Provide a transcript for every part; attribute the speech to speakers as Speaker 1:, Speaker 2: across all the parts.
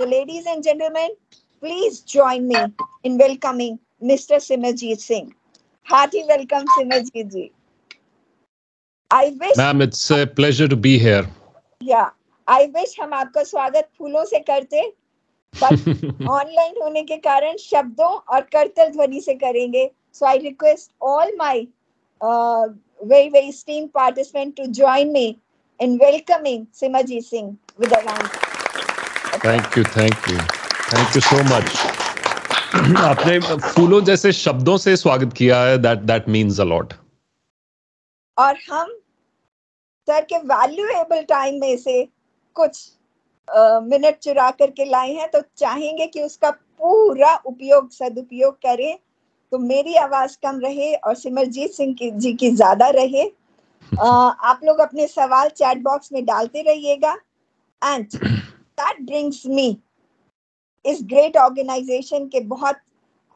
Speaker 1: So ladies and gentlemen, please join me in welcoming Mr. Simerjeet Singh. Hearty welcome, Simerjeet ji. I wish,
Speaker 2: Ma'am, it's a pleasure to be here.
Speaker 1: yeah, I wish हम आपका स्वागत फूलों से करते, but online होने के कारण शब्दों और करतल ध्वनि से करेंगे. So I request all my very esteemed participants to join me in welcoming Simerjeet Singh with a round.
Speaker 2: Thank you so much. आपने फूलों जैसे शब्दों से स्वागत किया है. That means a lot.
Speaker 1: और हम सर के वैल्यूएबल टाइम में से कुछ मिनट चुरा करके लाए हैं, तो चाहेंगे कि उसका पूरा सदुपयोग करें, तो मेरी आवाज कम रहे और सिमरजीत सिंह जी की ज्यादा रहे. आप लोग अपने सवाल चैट बॉक्स में डालते रहिएगा. एंड दैट ब्रिंग्स मी इस ग्रेट ऑर्गेनाइजेशन के बहुत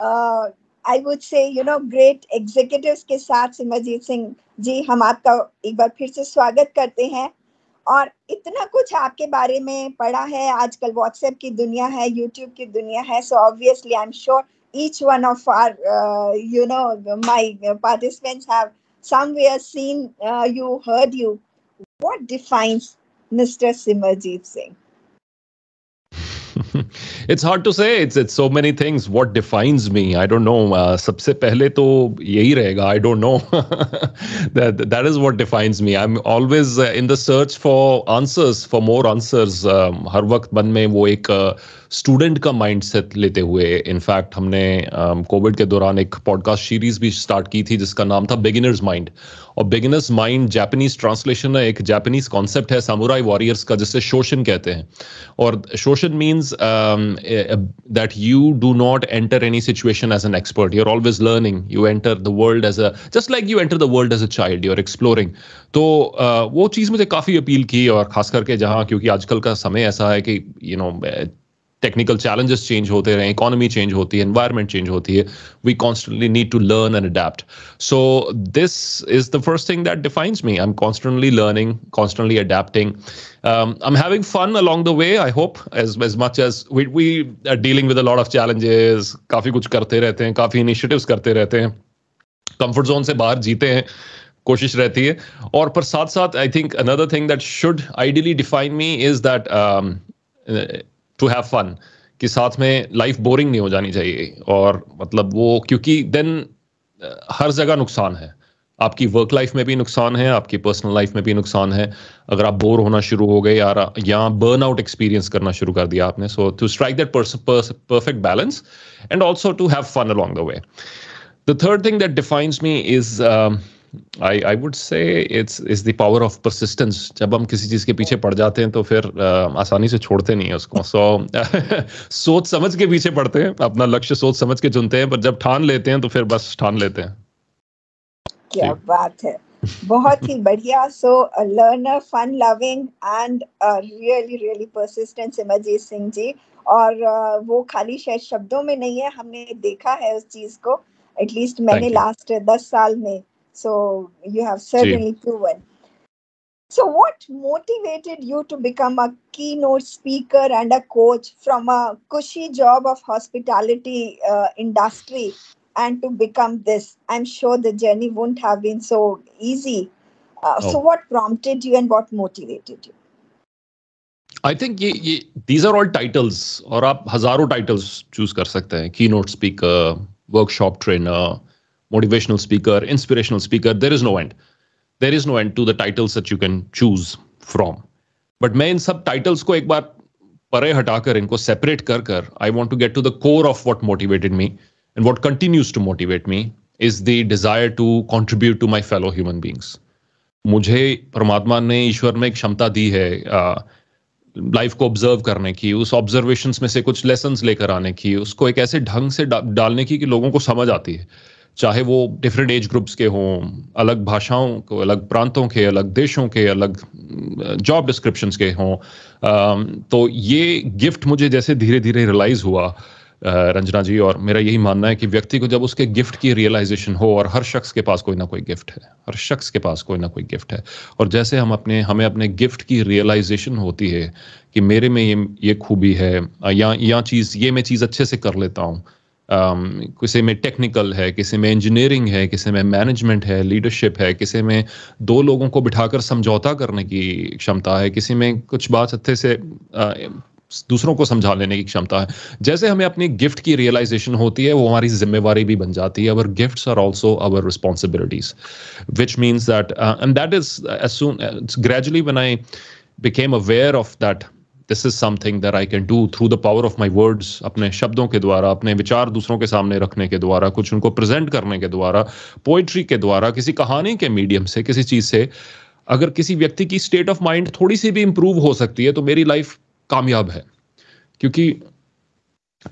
Speaker 1: I would say great executives के साथ सिमरजीत सिंह जी, हम आपका एक बार फिर से स्वागत करते हैं. और इतना कुछ आपके बारे में पढ़ा है. आजकल व्हाट्सएप की दुनिया है, यूट्यूब की दुनिया है. So obviously I am sure each one of our my participants have somewhere seen you, heard you. What defines Mr. Simerjeet Singh?
Speaker 2: It's hard to say. It's so many things. What defines me? I don't know. सबसे पहले तो यही रहेगा. I don't know. that is what defines me. I'm always in the search for answers, for more answers. हर वक्त मन में वो एक स्टूडेंट का माइंडसेट लेते हुए. इनफैक्ट हमने कोविड के दौरान एक पॉडकास्ट सीरीज भी स्टार्ट की थी जिसका नाम था बिगिनर्स माइंड. और बिगिनर्स माइंड जापानीज ट्रांसलेशन है, एक जापानीज कॉन्सेप्ट है सामुराई वॉरियर्स का, जिसे शोशन कहते हैं. और शोशन means that you do not enter any situation as an expert. You're always learning. You enter the world just like you enter the world as a child. You're exploring. तो वो चीज़ मुझे काफ़ी appeal की, और खास करके जहाँ, क्योंकि आजकल का समय ऐसा है कि टेक्निकल चैलेंजेस चेंज होते रहे, इकोनॉमी चेंज होती है, एनवायरनमेंट चेंज होती है. We constantly need to learn and adapt. So this is the first thing that defines me. I am constantly learning, constantly adapting. I'm having fun along the way, I hope, as much as we are dealing with a lot of challenges. काफ़ी कुछ करते रहते हैं, काफ़ी initiatives करते रहते हैं, comfort zone से बाहर जीते हैं, कोशिश रहती है. और पर साथ साथ I think another thing that should ideally define me is that to have fun, कि साथ में लाइफ बोरिंग नहीं हो जानी चाहिए. और मतलब वो, क्योंकि देन हर जगह नुकसान है. आपकी वर्क लाइफ में भी नुकसान है, आपकी पर्सनल लाइफ में भी नुकसान है अगर आप बोर होना शुरू हो गए या बर्न आउट एक्सपीरियंस करना शुरू कर दिया आपने. So to strike that perfect balance and also to have fun along the way. The third thing that defines me is I would say it's the power of persistence. जब हम किसी चीज़ के पीछे पड़ जाते हैं तो फिर आसानी से छोड़ते नहीं है उसको. सोच समझ के पीछे पड़ते हैं, अपना लक्ष्य सोच समझ के चुनते हैं, पर जब ठान लेते हैं तो फिर बस ठान लेते हैं.
Speaker 1: क्या बात है, बहुत ही बढ़िया. So learner, fun loving and really persistent Simarjeet Singh ji. और वो खाली शायद शब्दों में नहीं है, हमने देखा है उस चीज को, एटलीस्ट मैंने लास्ट 10 साल में. So you have certainly proven. So what motivated you to become a keynote speaker and a coach from a cushy job of hospitality industry and to become this? I'm sure the journey wouldn't have been so easy. So what prompted you and what motivated you?
Speaker 2: I think these are all titles, और आप हजारों titles choose कर सकते हैं. Keynote speaker, workshop trainer, motivational speaker, inspirational speaker. There is no end. There is no end to the titles that you can choose from. But मैं इन सब titles को एक बार परे हटाकर, इनको separate कर I want to get to the core of what motivated me. And what continues to motivate me is the desire to contribute to my fellow human beings. मुझे परमात्मा ने, ईश्वर ने एक क्षमता दी है लाइफ को ऑब्जर्व करने की, उस ऑब्जर्वेशंस में से कुछ लेसन्स लेकर आने की, उसको एक ऐसे ढंग से डालने की कि लोगों को समझ आती है. चाहे वो डिफरेंट एज ग्रुप्स के हों, अलग भाषाओं को, अलग प्रांतों के, अलग देशों के, अलग जॉब डिस्क्रिप्शंस के हों. तो ये गिफ्ट मुझे जैसे धीरे धीरे रियलाइज हुआ रंजना जी, और मेरा यही मानना है कि व्यक्ति को जब उसके गिफ्ट की रियलाइजेशन हो, और हर शख्स के पास कोई ना कोई गिफ्ट है, हर शख्स के पास कोई ना कोई गिफ्ट है, और जैसे हमें अपने गिफ्ट की रियलाइजेशन होती है कि मेरे में ये खूबी है, ये मैं चीज़ अच्छे से कर लेता हूँ। किसी में टेक्निकल है, किसी में इंजीनियरिंग है, किसी में मैनेजमेंट है, लीडरशिप है, किसी में दो लोगों को बिठाकर समझौता करने की क्षमता है, किसी में कुछ बात अच्छे से दूसरों को समझा लेने की क्षमता है। जैसे हमें अपनी गिफ्ट की रियलाइजेशन होती है, वो हमारी जिम्मेवारी भी बन जाती है। Our gifts are also our responsibilities, which means that and that is as soon gradually when I became aware of that, this is something that I can do through the power of my words, अपने शब्दों के द्वारा, अपने विचार दूसरों के सामने रखने के द्वारा, कुछ उनको प्रेजेंट करने के द्वारा, पोइट्री के द्वारा, किसी कहानी के मीडियम से, किसी चीज से अगर किसी व्यक्ति की स्टेट ऑफ माइंड थोड़ी सी भी इंप्रूव हो सकती है तो मेरी लाइफ कामयाब है। क्योंकि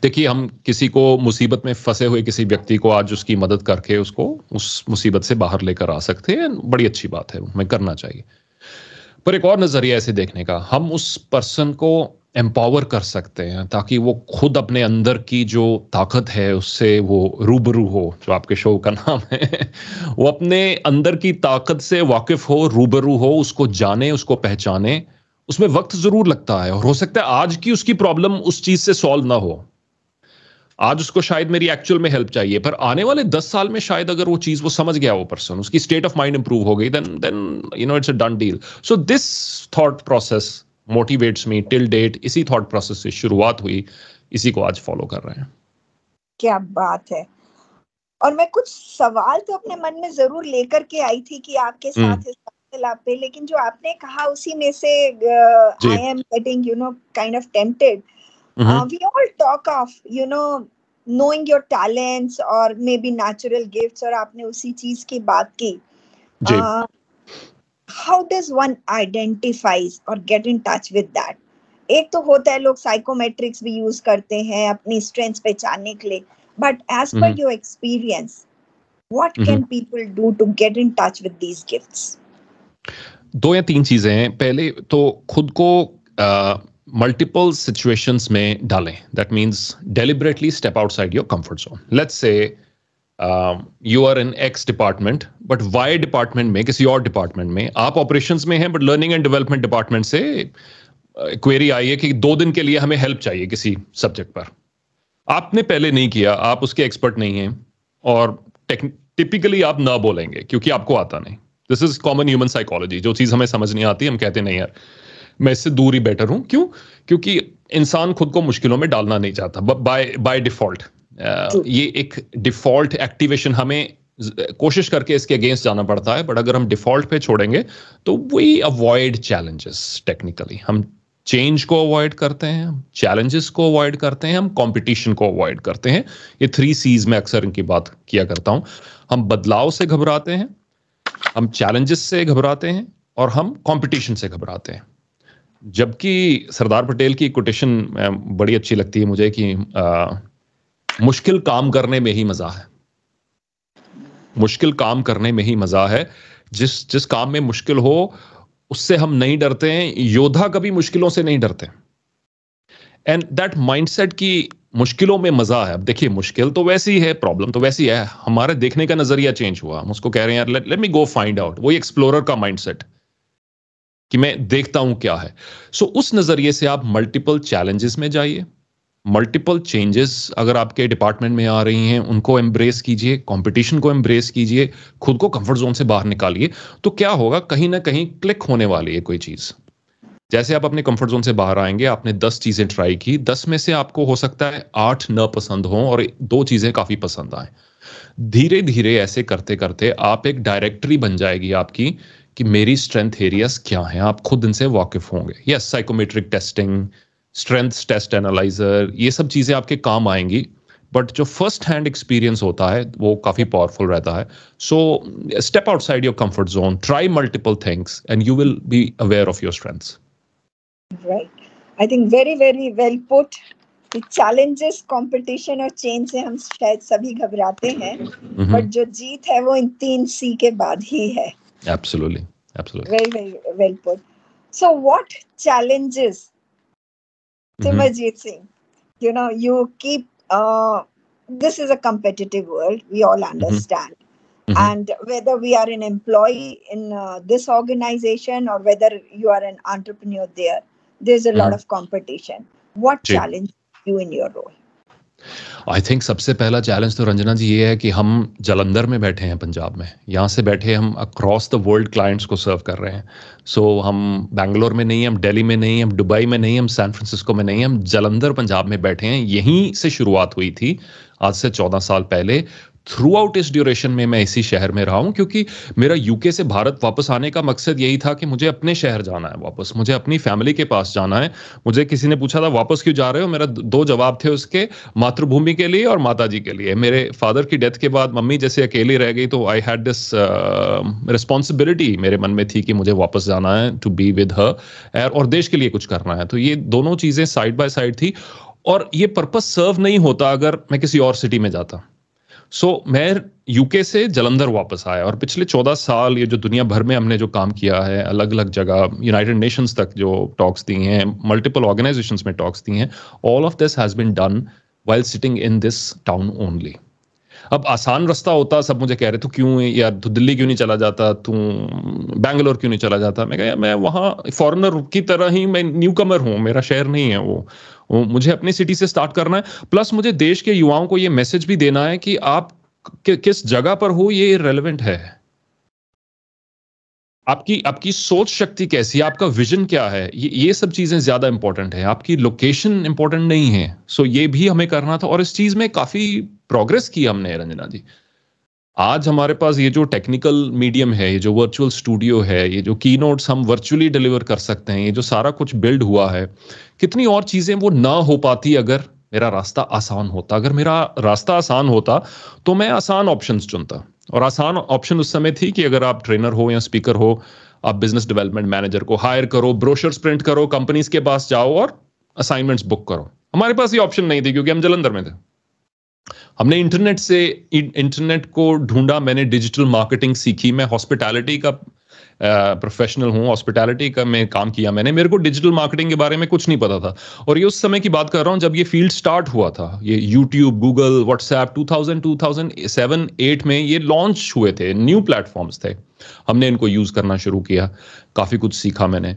Speaker 2: देखिए, हम किसी को मुसीबत में फंसे हुए किसी व्यक्ति को आज उसकी मदद करके उसको उस मुसीबत से बाहर लेकर आ सकते हैं, बड़ी अच्छी बात है, हमें करना चाहिए। पर एक और नजरिया ऐसे देखने का, हम उस पर्सन को एम्पावर कर सकते हैं ताकि वो खुद अपने अंदर की जो ताकत है उससे वो रूबरू हो, जो आपके शो का नाम है वो अपने अंदर की ताकत से वाकिफ हो, रूबरू हो, उसको जाने, उसको पहचाने। उसमें वक्त जरूर लगता है और हो सकता है आज की उसकी प्रॉब्लम उस चीज से सॉल्व ना हो, आज उसको शायद मेरी एक्चुअल में हेल्प चाहिए, पर आने वाले 10 साल में शायद अगर वो चीज वो समझ गया, वो पर्सन, उसकी स्टेट ऑफ माइंड इंप्रूव हो गई, then it's a done deal. So this thought process motivates me till date. इसी थॉट प्रोसेस से शुरुआत हुई, इसी को आज फॉलो कर रहे हैं।
Speaker 1: क्या बात है। और मैं कुछ सवाल तो अपने मन में जरूर लेकर के आई थी कि आपके साथ इस वार्तालाप पे, लेकिन जो आपने कहा उसी में से I am getting kind of tempted. We all talk of knowing your talents or maybe natural gifts, और आपने उसी चीज की बात की। How does one identifies or get in touch with that? एक तो होता है लोग साइकोमेट्रिक्स भी यूज करते हैं अपनी स्ट्रेंथ्स पहचानने के लिए, but as per your experience, what can people do to get in touch with these gifts?
Speaker 2: 2 या 3 चीजें हैं। पहले तो खुद को मल्टीपल सिचुएशंस में डालें। That means deliberately step outside your comfort zone. Let's say you are in X department, but Y department में, किसी और डिपार्टमेंट में आप ऑपरेशंस में हैं, but learning and development department से क्वेरी आई है कि 2 दिन के लिए हमें हेल्प चाहिए किसी सब्जेक्ट पर। आपने पहले नहीं किया, आप उसके एक्सपर्ट नहीं हैं, और टिपिकली आप ना बोलेंगे क्योंकि आपको आता नहीं। This is common human psychology. जो चीज हमें समझ नहीं आती हम कहते नहीं यार मैं इससे दूर ही बेटर हूं। क्यों? क्योंकि इंसान खुद को मुश्किलों में डालना नहीं चाहता बाय डिफॉल्ट। ये एक डिफॉल्ट एक्टिवेशन, हमें कोशिश करके इसके अगेंस्ट जाना पड़ता है, बट अगर हम डिफॉल्ट पे छोड़ेंगे तो वी अवॉइड चैलेंजेस। टेक्निकली हम चेंज को अवॉइड करते हैं, हम चैलेंजेस को अवॉइड करते हैं, हम कंपटीशन को अवॉइड करते हैं। ये 3 C's में अक्सर इनकी बात किया करता हूं। हम बदलाव से घबराते हैं, हम चैलेंजेस से घबराते हैं, और हम कंपटीशन से घबराते हैं। जबकि सरदार पटेल की कोटेशन बड़ी अच्छी लगती है मुझे कि मुश्किल काम करने में ही मजा है। मुश्किल काम करने में ही मजा है। जिस काम में मुश्किल हो उससे हम नहीं डरते हैं। योद्धा कभी मुश्किलों से नहीं डरते। एंड दैट माइंडसेट की मुश्किलों में मजा है। अब देखिए, मुश्किल तो वैसी है, प्रॉब्लम तो वैसी है, हमारे देखने का नजरिया चेंज हुआ। हम उसको कह रहे हैं यार let me go find out. वही एक्सप्लोरर का माइंडसेट कि मैं देखता हूं क्या है। सो उस नजरिए से आप मल्टीपल चैलेंजेस में जाइए, मल्टीपल चेंजेस अगर आपके डिपार्टमेंट में आ रही हैं उनको एम्ब्रेस कीजिए, कंपटीशन को एम्ब्रेस कीजिए, खुद को कंफर्ट जोन से बाहर निकालिए। तो क्या होगा, कहीं ना कहीं क्लिक होने वाली है कोई चीज। जैसे आप अपने कंफर्ट जोन से बाहर आएंगे, आपने 10 चीजें ट्राई की, 10 में से आपको हो सकता है 8 न पसंद हो और 2 चीजें काफी पसंद आए। धीरे धीरे ऐसे करते करते आप एक डायरेक्टरी बन जाएगी आपकी कि मेरी स्ट्रेंथ एरियाज क्या हैं। आप खुद इनसे वाकिफ होंगे। Yes, psychometric testing, strength test analyser, ये सब चीजें आपके काम आएंगी, बट जो फर्स्ट हैंड एक्सपीरियंस होता है वो काफी पावरफुल रहता है। So step outside your comfort zone, try multiple things and you will be aware of your strengths.
Speaker 1: Right, I think very very well put. Challenges, competition और change से हम शायद सभी घबराते हैं, बट जो जीत है वो इन 3 C के बाद ही है।
Speaker 2: Absolutely, absolutely.
Speaker 1: Very very well put. So what challenges, Simerjeet Singh, you keep this is a competitive world, we all understand. And whether we are an employee in this organization or whether you are an entrepreneur there, there's a lot of competition. What
Speaker 2: जी
Speaker 1: challenge you in your role?
Speaker 2: I think सबसे पहला challenge तो रंजना जी ये है कि हम जलंधर में बैठे हैं पंजाब में, यहाँ से बैठे हम अक्रॉस द वर्ल्ड क्लाइंट्स को सर्व कर रहे हैं. सो हम बैंगलोर में नहीं, हम दिल्ली में नहीं, हम दुबई में नहीं, हम सैन फ्रांसिस्को में नहीं, हम जलंधर पंजाब में बैठे हैं. यहीं से शुरुआत हुई थी आज से 14 साल पहले. थ्रू आउट इस ड्यूरेशन में मैं इसी शहर में रहा हूँ, क्योंकि मेरा यूके से भारत वापस आने का मकसद यही था कि मुझे अपने शहर जाना है वापस, मुझे अपनी फैमिली के पास जाना है. मुझे किसी ने पूछा था वापस क्यों जा रहे हो, मेरा दो जवाब थे उसके, मातृभूमि के लिए और माता जी के लिए. मेरे फादर की डेथ के बाद मम्मी जैसे अकेली रह गई, तो आई हैड दिस रिस्पॉन्सिबिलिटी मेरे मन में थी कि मुझे वापस जाना है टू बी विद हर, और देश के लिए कुछ करना है. तो ये दोनों चीजें साइड बाय साइड थी, और ये पर्पस सर्व नहीं होता अगर मैं किसी और सिटी में जाता. मैं यूके से जलंधर वापस आया, और पिछले 14 साल ये जो दुनिया भर में हमने जो काम किया है, अलग अलग जगह यूनाइटेड नेशंस तक जो टॉक्स दी हैं, मल्टीपल ऑर्गेनाइजेशंस में टॉक्स दी हैं, all of this has been done while sitting in this town only. अब आसान रास्ता होता, सब मुझे कह रहे तू क्यों यार, तू दिल्ली क्यों नहीं चला जाता, तू बैंगलोर क्यों नहीं चला जाता. मैं कहा मैं वहाँ फॉरेनर की तरह ही, मैं न्यू कमर हूँ, मेरा शहर नहीं है वो मुझे अपनी सिटी से स्टार्ट करना है. प्लस मुझे देश के युवाओं को ये मैसेज भी देना है कि आप किस जगह पर हो ये रेलेवेंट है. आपकी सोच शक्ति कैसी है, आपका विजन क्या है, ये सब चीजें ज्यादा इंपॉर्टेंट है, आपकी लोकेशन इंपॉर्टेंट नहीं है. ये भी हमें करना था, और इस चीज में काफी प्रोग्रेस की हमने रंजना जी. आज हमारे पास ये जो टेक्निकल मीडियम है, ये जो वर्चुअल स्टूडियो है, ये जो की नोट्स हम वर्चुअली डिलीवर कर सकते हैं, ये जो सारा कुछ बिल्ड हुआ है, कितनी और चीजें वो ना हो पाती अगर मेरा रास्ता आसान होता. अगर मेरा रास्ता आसान होता तो मैं आसान ऑप्शंस चुनता, और आसान ऑप्शन उस समय थी कि अगर आप ट्रेनर हो या स्पीकर हो, आप बिजनेस डेवलपमेंट मैनेजर को हायर करो, ब्रोशर्स प्रिंट करो, कंपनीज के पास जाओ और असाइनमेंट्स बुक करो. हमारे पास ये ऑप्शन नहीं थी क्योंकि हम जलंधर में थे. हमने इंटरनेट को ढूंढा, मैंने डिजिटल मार्केटिंग सीखी, मैं हॉस्पिटैलिटी का प्रोफेशनल हूँ, हॉस्पिटैलिटी का मैं काम किया मैंने, मेरे को डिजिटल मार्केटिंग के बारे में कुछ नहीं पता था. और ये उस समय की बात कर रहा हूँ जब ये फील्ड स्टार्ट हुआ था. ये यूट्यूब, गूगल, व्हाट्सएप 2007-8 में ये लॉन्च हुए थे, न्यू प्लेटफॉर्म्स थे. हमने इनको यूज करना शुरू किया, काफी कुछ सीखा मैंने.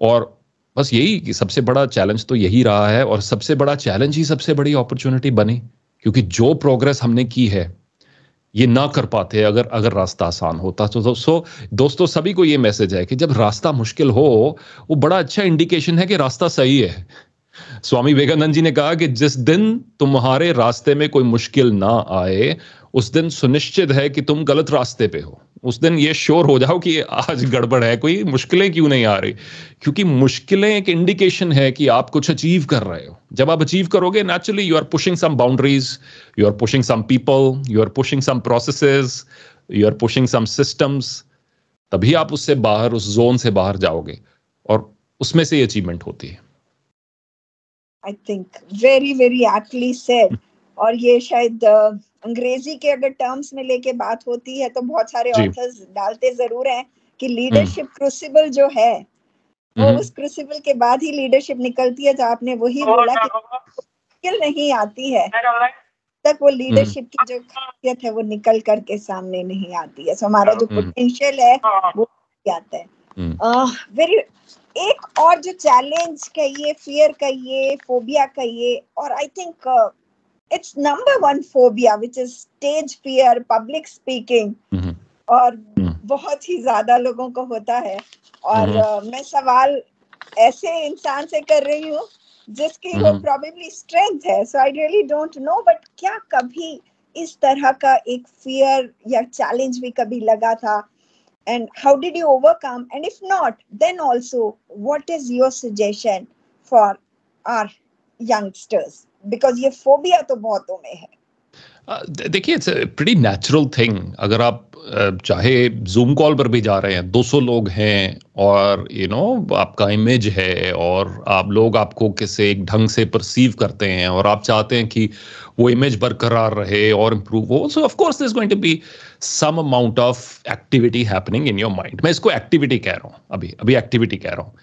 Speaker 2: और बस यही कि सबसे बड़ा चैलेंज तो यही रहा है, और सबसे बड़ा चैलेंज ही सबसे बड़ी अपॉर्चुनिटी बनी, क्योंकि जो प्रोग्रेस हमने की है ये ना कर पाते अगर रास्ता आसान होता. तो दोस्तों सभी को ये मैसेज है कि जब रास्ता मुश्किल हो, वो बड़ा अच्छा इंडिकेशन है कि रास्ता सही है. स्वामी विवेकानंद जी ने कहा कि जिस दिन तुम्हारे रास्ते में कोई मुश्किल ना आए, उस दिन सुनिश्चित है कि तुम गलत रास्ते पे हो. उस दिन ये श्योर हो जाओ कि आज गड़बड़ है, कोई मुश्किलें क्यों नहीं आ रही, क्योंकि मुश्किलें एक इंडिकेशन है कि आप कुछ अचीव कर रहे हो. जब आप अचीव करोगे, naturally you are pushing some boundaries, you are pushing some people, you are pushing some processes, you are pushing some systems. तभी आप उससे बाहर, उस जोन से बाहर जाओगे, और उसमें से अचीवमेंट होती है.
Speaker 1: I think very very aptly said. और ये शायद अंग्रेजी के अगर टर्म्स में लेके बात होती है तो बहुत सारे ऑथर्स डालते जरूर हैं कि लीडरशिप क्रूसिबल जो है, वो उस क्रूसिबल के बाद ही लीडरशिप निकलती है. तो आपने वही बोला कि मुश्किल नहीं आती है तक वो लीडरशिप की जो खासियत है वो निकल करके सामने नहीं आती है. सो हमारा जो पोटेंशियल है वो आता है. वेरी एक और जो चैलेंज कहिए, फियर कहिए, फोबिया कहिए, और I think it's number 1 phobia which is stage fear, public speaking. और बहुत ही ज्यादा लोगों को होता है. और मैं सवाल ऐसे इंसान से कर रही हूँ जिसकी वो प्रोबेबली स्ट्रेंथ है. So I really don't know, but क्या कभी इस तरह का एक फियर या चैलेंज भी कभी लगा था? And how did you overcome? And if not, then also, what is your suggestion for our youngsters? Because ये phobia तो बहुतों में है.
Speaker 2: देखिए, it's a pretty natural thing. अगर आप चाहे जूम कॉल पर भी जा रहे हैं, 200 लोग हैं, और आपका इमेज है, और लोग आपको किसी एक ढंग से परसीव करते हैं, और आप चाहते हैं कि वो इमेज बरकरार रहे और इम्प्रूव हो. So of course there is going to be some amount of activity happening in your mind. मैं इसको एक्टिविटी कह रहा हूँ, अभी एक्टिविटी कह रहा हूँ.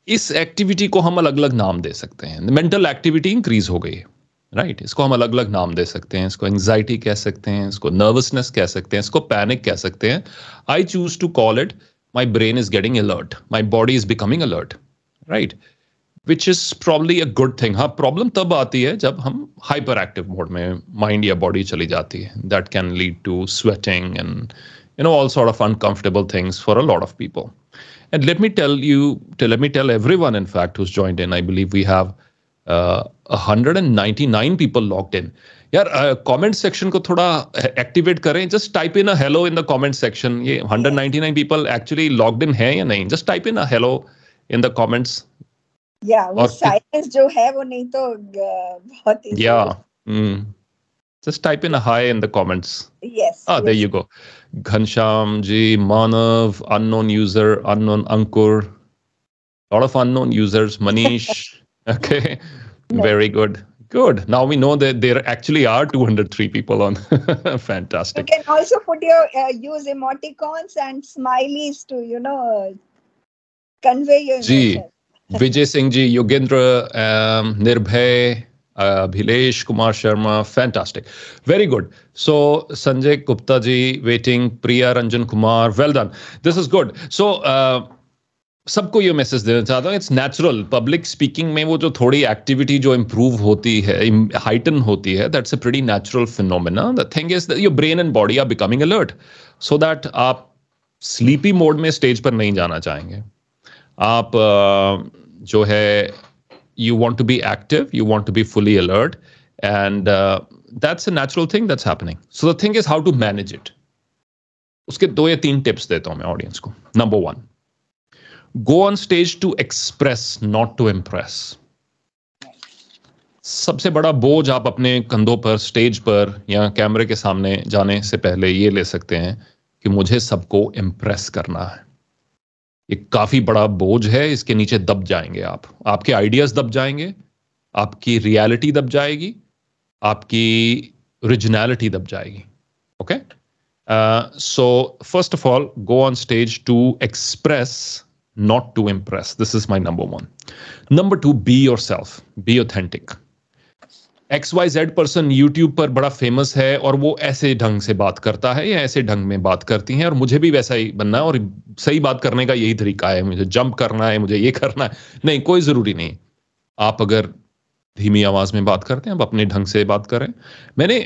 Speaker 2: इस एक्टिविटी को हम अलग अलग नाम दे सकते हैं. मेंटल एक्टिविटी इंक्रीज हो गई है, राइट. इसको हम अलग अलग नाम दे सकते हैं. इसको एंजाइटी कह सकते हैं, इसको नर्वसनेस कह सकते हैं, इसको पैनिक कह सकते हैं. I choose to call it my brain is getting alert, my body is becoming alert, right. which is probably a good thing. हाँ, प्रॉब्लम तब आती है जब हम हाइपर एक्टिव मोड में माइंड या बॉडी चली जाती है. That can lead to sweating and all sort of uncomfortable things for a lot of people. And let me tell everyone, in fact, who's joined in. I believe we have 199 people logged in. यार comment section को थोड़ा activate करें. Just type in a hello in the comment section. ये 199 people actually logged in है या नहीं? Just type in a hello in the comments.
Speaker 1: वो silence जो है वो नहीं तो बहुत ही
Speaker 2: just type in a hi in the comments.
Speaker 1: Yes.
Speaker 2: There you go. Ghansham ji, Manav, unknown user, unknown Ankur, lot of unknown users. Manish. Okay. Very good. Now we know that there actually are 203 people on. Fantastic.
Speaker 1: You can also put use emoticons and smileys to convey your emotion.
Speaker 2: Vijay Singh ji, Yogendra, Nirbhay, Bhilesh Kumar Sharma, fantastic. Very good. So Sanjay Gupta ji waiting, Priya Ranjan Kumar, well done. This is good. So सबको ये message देना चाहता हूँ, it's natural. Public speaking में वो जो थोड़ी activity जो इम्प्रूव होती है, हाइटन होती है, that's a pretty natural phenomena. The thing is your brain and body are becoming alert, so that आप स्लीपी मोड में स्टेज पर नहीं जाना चाहेंगे. आप जो है you want to be active, you want to be fully alert, and that's a natural thing that's happening. So the thing is how to manage it. उसके 2 या 3 टिप्स देता हूं मैं ऑडियंस को. Number 1, go on stage to express, not to impress. सबसे बड़ा बोझ आप अपने कंधों पर स्टेज पर या कैमरे के सामने जाने से पहले ये ले सकते हैं कि मुझे सबको इम्प्रेस करना है. ये काफी बड़ा बोझ है. इसके नीचे दब जाएंगे आप. आपके आइडियाज दब जाएंगे, आपकी रियलिटी दब जाएगी, आपकी ओरिजिनलिटी दब जाएगी. Okay, so first of all, go on stage to express, not to impress. This is my number 1. Number 2, be yourself, be authentic. XYZ person YouTube पर बड़ा फेमस है और वो ऐसे ढंग से बात करता है या ऐसे ढंग में बात करती हैं और मुझे भी वैसा ही बनना है और सही बात करने का यही तरीका है, मुझे जंप करना है, मुझे ये करना है. नहीं, कोई जरूरी नहीं. आप अगर धीमी आवाज में बात करते हैं, आप अपने ढंग से बात करें. मैंने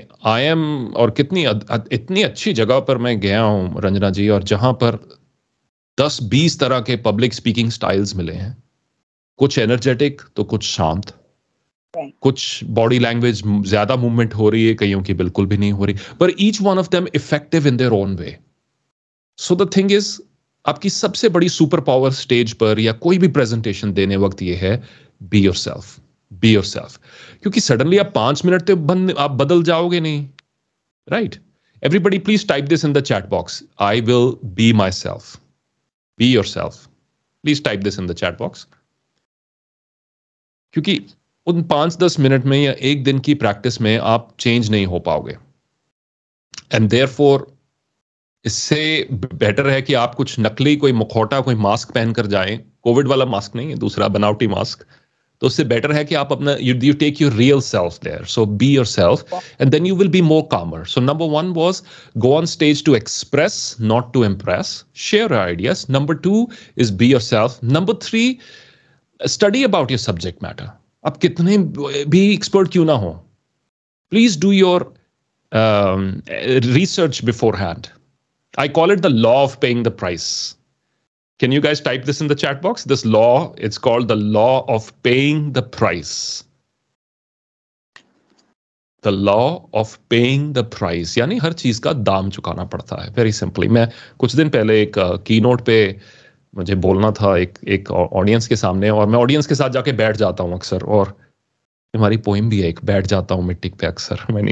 Speaker 2: और इतनी अच्छी जगह पर मैं गया हूं रंजना जी, और जहां पर 10-20 तरह के पब्लिक स्पीकिंग स्टाइल्स मिले हैं. कुछ एनर्जेटिक तो कुछ शांत, कुछ बॉडी लैंग्वेज ज्यादा मूवमेंट हो रही है, कईयों की बिल्कुल भी नहीं हो रही, पर each one of them effective in their own way. So the thing is, आपकी सबसे बड़ी सुपर पावर स्टेज पर या कोई भी प्रेजेंटेशन देने वक्त ये है, बी योरसेल्फ, बी योरसेल्फ. क्योंकि सडनली आप 5 मिनट तक आप बदल जाओगे नहीं. Right? Everybody please type this in the chat box. I will be my self. Be yourself. Please type this in the chat box. क्योंकि उन 5-10 मिनट में या एक दिन की प्रैक्टिस में आप चेंज नहीं हो पाओगे. एंड देयरफॉर इससे बेटर है कि आप कुछ नकली, कोई मुखौटा, कोई मास्क पहनकर जाएं. कोविड वाला मास्क नहीं है, दूसरा बनावटी मास्क. तो उससे बेटर है कि आप अपना you take your real self there. So be yourself and then you will be more calmer. So number 1 was go on stage to express, not to impress. Share your ideas. Number 2 is be yourself. Number 3, study about your subject matter. आप कितने भी expert क्यों ना हो, please do your research before hand. I call it the law of paying the price. Can you guys type this in the chat box? This law, it's called the law of paying the price. The law of paying the price, यानी हर चीज का दाम चुकाना पड़ता है. Very simply, मैं कुछ दिन पहले एक कीनोट पे मुझे बोलना था एक ऑडियंस के सामने, और मैं ऑडियंस के साथ जाके बैठ जाता हूँ अक्सर, और हमारी पोइम भी है एक, बैठ जाता हूँ मिट्टी पे अक्सर. मैंने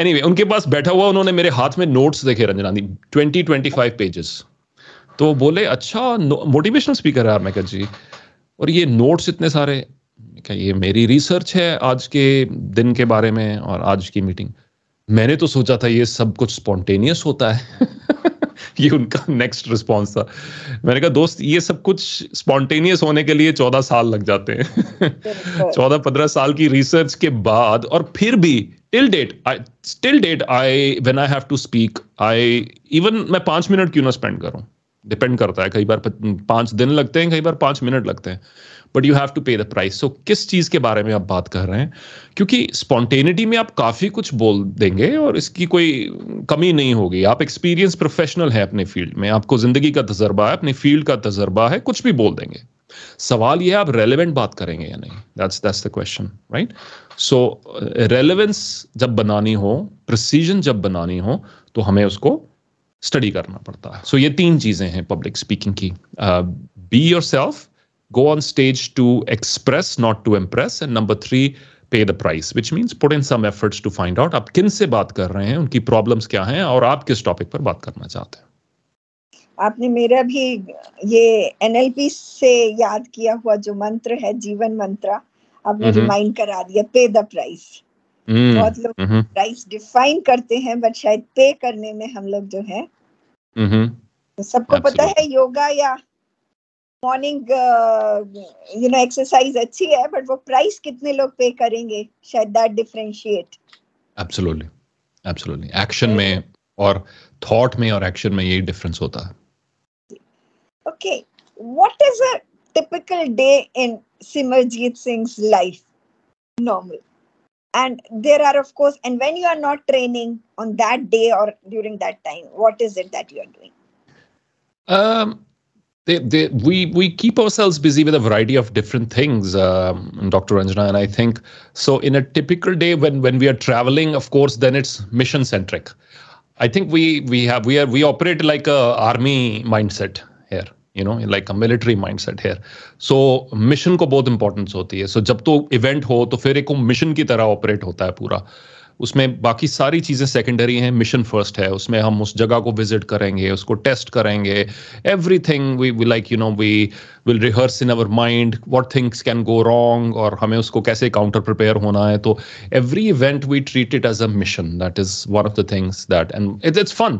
Speaker 2: एनीवे, उनके पास बैठा हुआ, उन्होंने मेरे हाथ में नोट्स देखे रंजना दी, 20-25 पेजेस. तो बोले, अच्छा मोटिवेशनल स्पीकर है आप? मैं कहा जी. और ये नोट्स इतने सारे? क्या ये मेरी रिसर्च है आज के दिन के बारे में और आज की मीटिंग. मैंने तो सोचा था ये सब कुछ स्पॉन्टेनियस होता है. ये उनका नेक्स्ट रिस्पॉन्स था. मैंने कहा, दोस्त, ये सब कुछ स्पॉन्टेनियस होने के लिए 14 साल लग जाते हैं. 14-15 साल की रिसर्च के बाद, और फिर भी till date I when I have to speak, मैं 5 मिनट क्यों ना स्पेंड करूं, डिपेंड करता है, कई बार 5 दिन लगते हैं, कई बार 5 मिनट लगते हैं, बट यू हैव टू पे द प्राइस. सो किस चीज के बारे में आप बात कर रहे हैं? क्योंकि स्पॉन्टेनिटी में आप काफी कुछ बोल देंगे और इसकी कोई कमी नहीं होगी. आप एक्सपीरियंस प्रोफेशनल है अपने फील्ड में, आपको जिंदगी का तजर्बा है, अपने फील्ड का तजर्बा है, कुछ भी बोल देंगे. सवाल यह है आप रेलेवेंट बात करेंगे या नहीं. That's the question, right? So relevance जब बनानी हो, प्रिसीजन जब बनानी हो, तो हमें उसको स्टडी करना पड़ता है. सो ये 3 चीजें हैं पब्लिक स्पीकिंग की. Be yourself, go on stage to express, not to impress, and number 3, pay the price, which means put in some efforts to find out आप किन से बात कर रहे हैं, उनकी प्रॉब्लम्स क्या हैं और आप किस टॉपिक पर बात करना चाहते हैं.
Speaker 1: आपने मेरा भी ये एनएलपी से याद किया हुआ जो मंत्र है, जीवन मंत्र, आपने रिमाइंड करा दिया, पे द प्राइस. बहुत लोग प्राइस डिफाइन करते हैं, बट शायद पे करने में हम लोग जो है, तो सबको पता है योगा या मॉर्निंग एक्सरसाइज अच्छी है, बट वो प्राइस कितने लोग पे करेंगे, शायद that differentiate.
Speaker 2: Absolutely, absolutely. Action में और थॉट में और एक्शन में यही डिफरेंस होता है.
Speaker 1: Okay, what is a typical day in Simarjeet सिंह's life? Normal. And there are, of course, and when you are not training on that day or during that time, what is it that you are doing?
Speaker 2: We keep ourselves busy with a variety of different things, Dr. Ranjana, and I think so. In a typical day, when we are traveling, of course, then it's mission centric. I think we operate like a army mindset here, like a military mindset here. So mission को बहुत importance होती है. So जब तो event हो तो फिर एक mission की तरह operate होता है पूरा. उसमें बाकी सारी चीज़ें सेकेंडरी हैं, मिशन फर्स्ट है. उसमें हम उस जगह को विजिट करेंगे, उसको टेस्ट करेंगे, everything we will rehearse in our mind what things can go wrong और हमें उसको कैसे काउंटर प्रिपेयर होना है. तो every event we treat it as a mission. That is one of the things that, and it's fun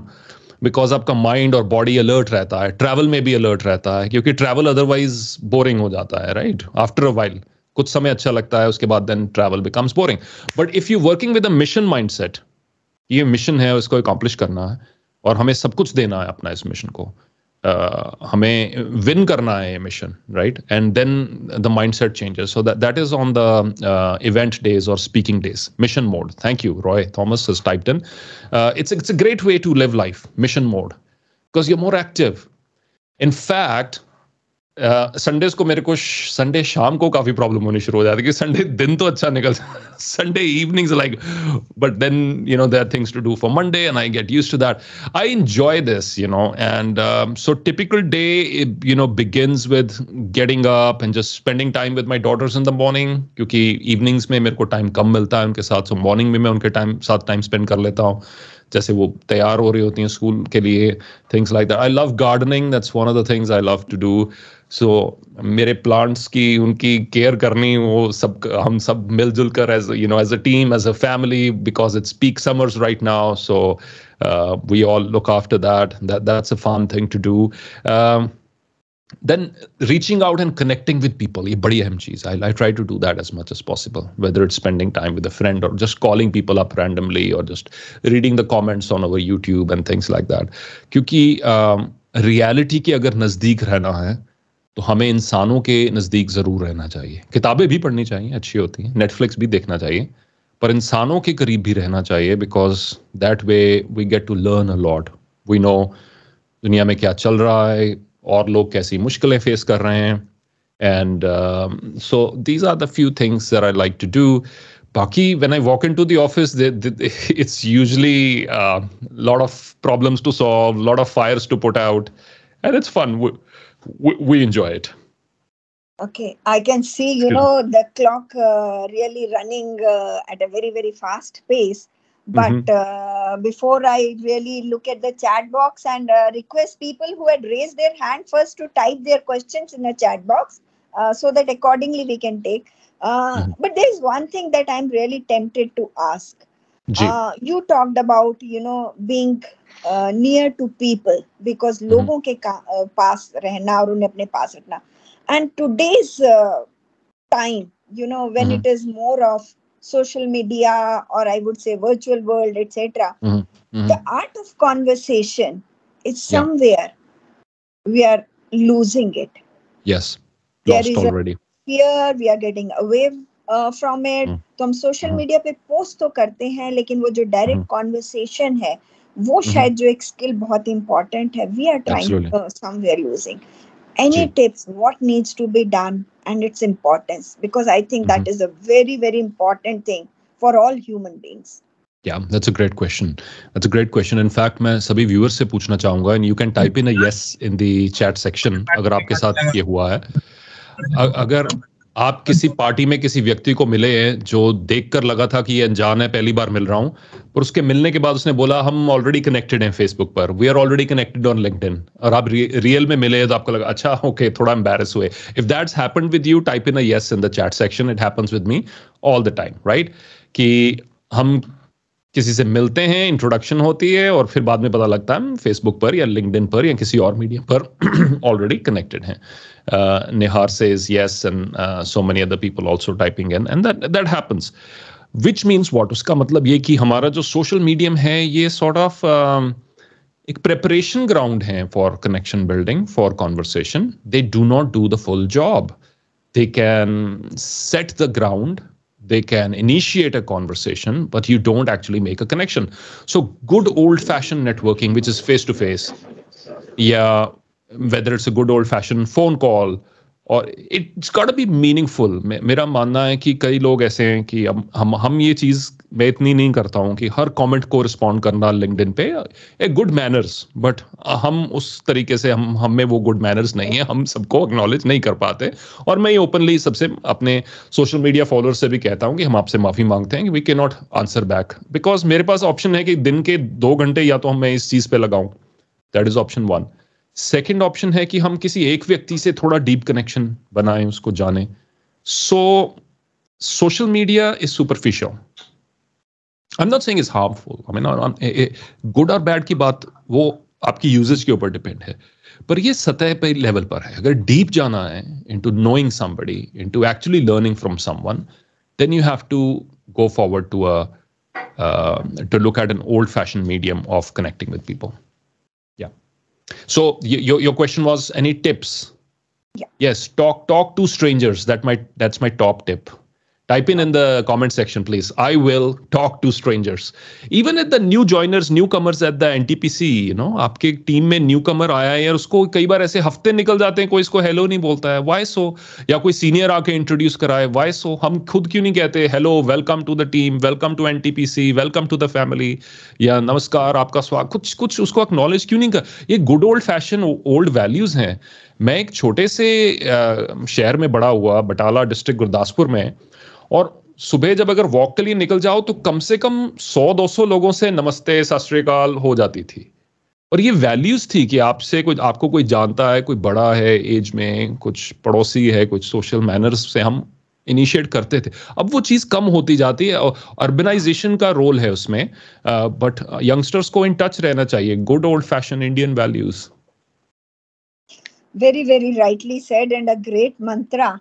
Speaker 2: because आपका माइंड और बॉडी अलर्ट रहता है. ट्रैवल में भी अलर्ट रहता है, क्योंकि ट्रैवल अदरवाइज बोरिंग हो जाता है, राइट? आफ्टर अ वाइल कुछ समय अच्छा लगता है, उसके बाद then travel becomes boring. But if you working with a mission mindset, ये मिशन है, उसको अकॉम्प्लिश करना है और हमें सब कुछ देना है अपना इस मिशन को, हमें विन करना है ये mission, right? And then the mindset changes. So that is on the event days और speaking days. Mission mode. Thank you, Roy Thomas has typed in. It's a great way to live life, mission mode, because you're more active. In fact, Sundays को मेरे को Sunday शाम को काफी problem होनी शुरू हो जाती है कि संडे दिन तो अच्छा निकल Sunday evenings like, but then there are things to do for Monday and I get used to that. I enjoy this, and so typical day begins with getting up and just spending time with my daughters in the morning, क्योंकि evenings में मेरे को time कम मिलता है उनके साथ. सो morning में मैं उनके साथ टाइम स्पेंड कर लेता हूँ, जैसे वो तैयार हो रही होती हैं स्कूल के लिए, things like that. I love gardening, that's one of the things I love to do. So मेरे प्लांट्स की उनकी केयर करनी, वो सब हम सब मिलजुल कर as a team, as a family, because it's peak summers right now. So we all look after that's a fun thing to do. Then reaching out and connecting with people, ये बड़ी अहम चीज़. I try to do that as much as possible, whether it's spending time with a friend or just calling people up randomly or just reading the comments on our YouTube and things like that. क्योंकि reality के अगर नज़दीक रहना है तो हमें इंसानों के नज़दीक ज़रूर रहना चाहिए. किताबें भी पढ़नी चाहिए, अच्छी होती हैं, नेटफ्लिक्स भी देखना चाहिए, पर इंसानों के करीब भी रहना चाहिए, because that way we get to learn a lot. We know दुनिया में क्या चल रहा है और लोग कैसी मुश्किलें फेस कर रहे हैं. And so these are the few things that I like to do. बाकी when I walk into the office, it's usually lot of problems to solve, lot of fires to put out, and it's fun. We enjoy it.
Speaker 1: Okay, I can see, the clock really running at a very, very fast pace. But before I really look at the chat box and request people who had raised their hand first to type their questions in the chat box, so that accordingly we can take. But there is one thing that I'm really tempted to ask. You talked about, being near to people, because लोगों के पास रहना और उन्हें अपने पास रखना. And today's time, when it is more of social media, or I would say virtual world, etc., the art of conversation is somewhere we are losing it.
Speaker 2: Yes,
Speaker 1: There
Speaker 2: lost
Speaker 1: is a
Speaker 2: already.
Speaker 1: fear, we are getting away from it.
Speaker 2: Mm,
Speaker 1: तो हम social
Speaker 2: mhm,
Speaker 1: media पे post तो करते हैं, लेकिन वो जो direct
Speaker 2: mhm,
Speaker 1: conversation है, वो
Speaker 2: mhm.
Speaker 1: शायद जो एक स्किल बहुत इंपॉर्टेंट है, we are trying
Speaker 2: Absolutely.
Speaker 1: Somewhere losing. Any
Speaker 2: जी.
Speaker 1: tips what needs to be done and its importance, because I think
Speaker 2: Mhm.
Speaker 1: that is a very very important thing for all human beings.
Speaker 2: Yeah, that's a great question. That's a great question. In fact, मैं सभी viewers से पूछना चाहूंगा, and you can type in a yes in the chat section अगर आपके साथ ये हुआ है. अगर आप किसी पार्टी में किसी व्यक्ति को मिले हैं जो देखकर लगा था कि ये अनजान है, पहली बार मिल रहा हूं, पर उसके मिलने के बाद उसने बोला हम ऑलरेडी कनेक्टेड हैं फेसबुक पर, we are already connected on LinkedIn, और आप रियल में मिले तो आपको लगा अच्छा ओके, थोड़ा एम्बैरस हुए. If that's happened with you, type in a yes in the chat section. It happens with me all the time, right? कि हम किसी से मिलते हैं, इंट्रोडक्शन होती है, और फिर बाद में पता लगता है हम फेसबुक पर या लिंक्डइन पर या किसी और मीडियम पर ऑलरेडी कनेक्टेड हैं. Nihar says yes, and so many other people also typing in, and that happens. Which means what? उसका मतलब ये कि हमारा जो सोशल मीडियम है ये sort of एक preparation ground है for connection building, for conversation. They do not do the full job. They can set the ground, they can initiate a conversation, but you don't actually make a connection. So good old fashioned networking, which is face to face, yeah, whether it's a good old fashioned phone call, और it's got B meaningful. मेरा मानना है कि कई लोग ऐसे हैं कि हम ये चीज मैं इतनी नहीं करता हूँ कि हर कमेंट को रिस्पॉन्ड करना लिंक्डइन पे, ए गुड मैनर्स, बट हम उस तरीके से हम में वो गुड मैनर्स नहीं है, हम सबको एक्नॉलेज नहीं कर पाते. और मैं ये ओपनली सबसे अपने सोशल मीडिया फॉलोअर्स से भी कहता हूँ कि हम आपसे माफी मांगते हैं कि we can not answer back, because मेरे पास ऑप्शन है कि दिन के 2 घंटे या तो मैं इस चीज पे लगाऊं. That is option one. Second option है कि हम किसी एक व्यक्ति से थोड़ा डीप कनेक्शन बनाएं, उसको जानें. So social media is superficial. I am not saying is harmful. I mean good और बैड की बात वो आपकी यूजेज के ऊपर डिपेंड है, पर ये सतह पे लेवल पर है. अगर डीप जाना है into knowing somebody, into actually learning from someone, then you have to go forward to look at an old fashioned medium of connecting with people. Yeah. So your question was any tips?
Speaker 1: Yeah.
Speaker 2: Yes, talk to strangers. That's my top tip. Type in the comment section, please. I will talk to strangers. Even at the new joiners, newcomers at the NTPC, आपके team में newcomer आया है यार, उसको कई बार ऐसे हफ्ते निकल जाते हैं, कोई इसको हेलो नहीं बोलता है. Why so? या कोई सीनियर आके इंट्रोड्यूस कराए. Why so? हम खुद क्यों नहीं कहते hello, welcome to the team, welcome to NTPC, welcome to the family, या नमस्कार, आपका स्वागत, कुछ उसको एक्नॉलेज क्यों नहीं कर. ये good old fashion old values हैं. मैं एक छोटे से शहर में बड़ा हुआ, बटाला डिस्ट्रिक्ट गुरदासपुर में, और सुबह जब अगर वॉक के लिए निकल जाओ तो कम से कम 100-200 लोगों से नमस्ते सत श्री अकाल हो जाती थी. और ये वैल्यूज थी कि आपको कोई जानता है, कोई बड़ा है एज में, कुछ पड़ोसी है, कुछ सोशल मैनर्स से हम इनिशिएट करते थे. अब वो चीज कम होती जाती है, अर्बनाइजेशन का रोल है उसमें, बट यंगस्टर्स को इन टच रहना चाहिए. Good old fashion Indian values.
Speaker 1: Very very rightly said, and a great mantra.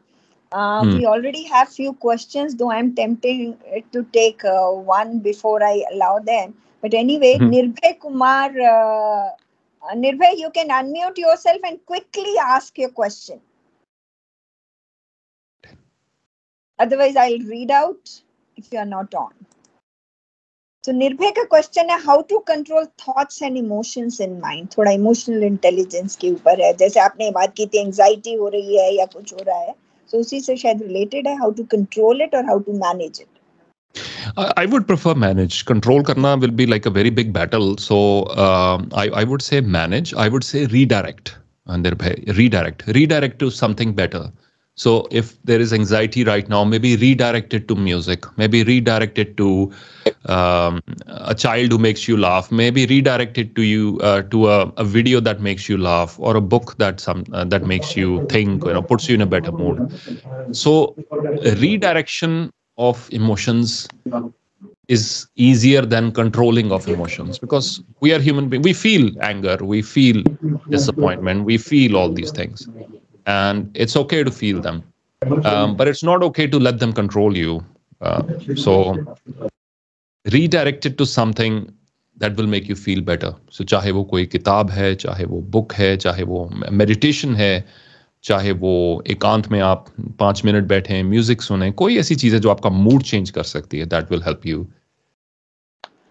Speaker 1: We already have few questions, though I'm tempted to take one before I allow them. But anyway, Nirbhay Kumar, Nirbhay, you can unmute yourself and quickly ask your question. Otherwise, I'll read out if you are not on. So Nirbhay का question है, how to control thoughts and emotions in mind. थोड़ा emotional intelligence के ऊपर है, जैसे आपने बात की थी एंजाइटी हो रही है या कुछ हो रहा है, so उसी से शायद रिलेटेड है, हाउ टू कंट्रोल इट और how to manage it.
Speaker 2: I would prefer manage. Control karna will be like a very big battle. So I would say manage. I would say redirect. Redirect to something better. So if there is anxiety right now, maybe redirect it to music. Maybe redirect it to a child who makes you laugh. Maybe redirect it to you to a video that makes you laugh, or a book that makes you think. Puts you in a better mood. So redirection of emotions is easier than controlling of emotions, because we are human beings. We feel anger, we feel disappointment, we feel all these things, and it's okay to feel them, but it's not okay to let them control you. So redirect it to something that will make you feel better. So चाहे वो कोई किताब है, चाहे वो book है, चाहे वो मेडिटेशन है, चाहे वो एकांत में आप 5 मिनट बैठे म्यूजिक सुने, कोई ऐसी चीज है जो आपका मूड चेंज कर सकती है, that will help you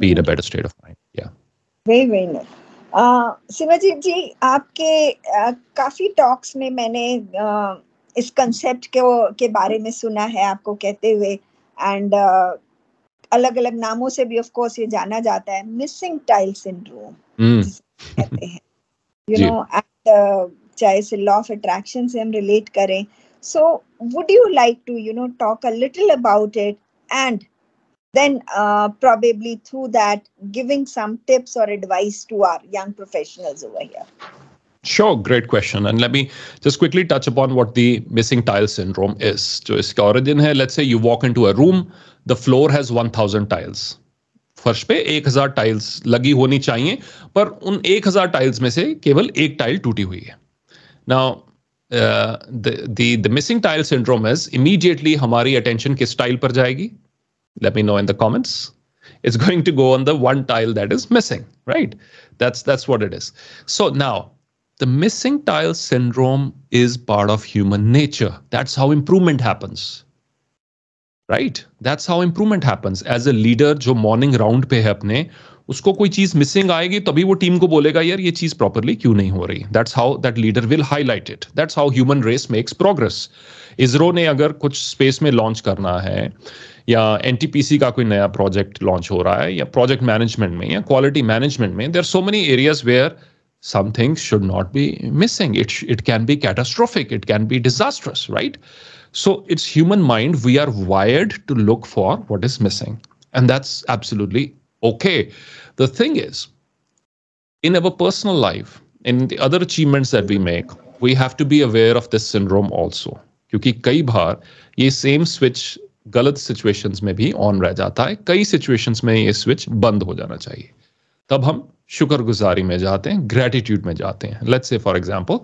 Speaker 2: be in a better state of mind. या
Speaker 1: वेरी वेरी नाइस. सिमरजीत जी, आपके काफी टॉक्स में मैंने इस कंसेप्ट के बारे में सुना है आपको कहते हुए, एंड अलग अलग नामों से भी ऑफ कोर्स ये जाना जाता है, मिसिंग टाइल सिंड्रोम कहते हैं, यू नो, एंड चाहे इसे लॉ ऑफ अट्रैक्शन से हम रिलेट करें. So would you like to talk a little about it, and then probably through that giving some tips or advice to our young professionals over here?
Speaker 2: Sure, great question. And let me just quickly touch upon what the missing tile syndrome is. जो इसका origin है, let's say you walk into a room, the floor has 1000 tiles. फर्श पे 1000 tiles लगी होनी चाहिए, पर उन 1000 टाइल्स में से केवल एक टाइल टूटी हुई है. Now, the missing tile syndrome is immediately हमारी attention किस टाइल पर जाएगी? Let me know in the comments. It's going to go on the one tile that is missing, right? That's what it is. So now, the missing tile syndrome is part of human nature. That's how improvement happens. Right? That's how improvement happens. As a leader जो morning round पे है अपने, उसको कोई चीज missing आएगी तभी वो टीम को बोलेगा यार ये चीज प्रॉपरली क्यों नहीं हो रही. That's how that leader will highlight it. That's how human race makes progress. ISRO ने अगर कुछ स्पेस में लॉन्च करना है, या एनटीपीसी का कोई नया प्रोजेक्ट लॉन्च हो रहा है, या प्रोजेक्ट मैनेजमेंट में या क्वालिटी मैनेजमेंट में, there are so many areas where some things should not be missing. It can be catastrophic. It can be disastrous, right? So it's human mind. We are wired to look for what is missing. And that's absolutely okay. The thing is, in our personal life, in the other achievements that we make, we have to be aware of this syndrome also. क्योंकि कई बार ये same switch गलत situations में भी on रह जाता है, कई सिचुएशंस में ये स्विच बंद हो जाना चाहिए. तब हम शुक्रगुजारी में जाते हैं, ग्रेटिट्यूड में जाते हैं. Let's say for example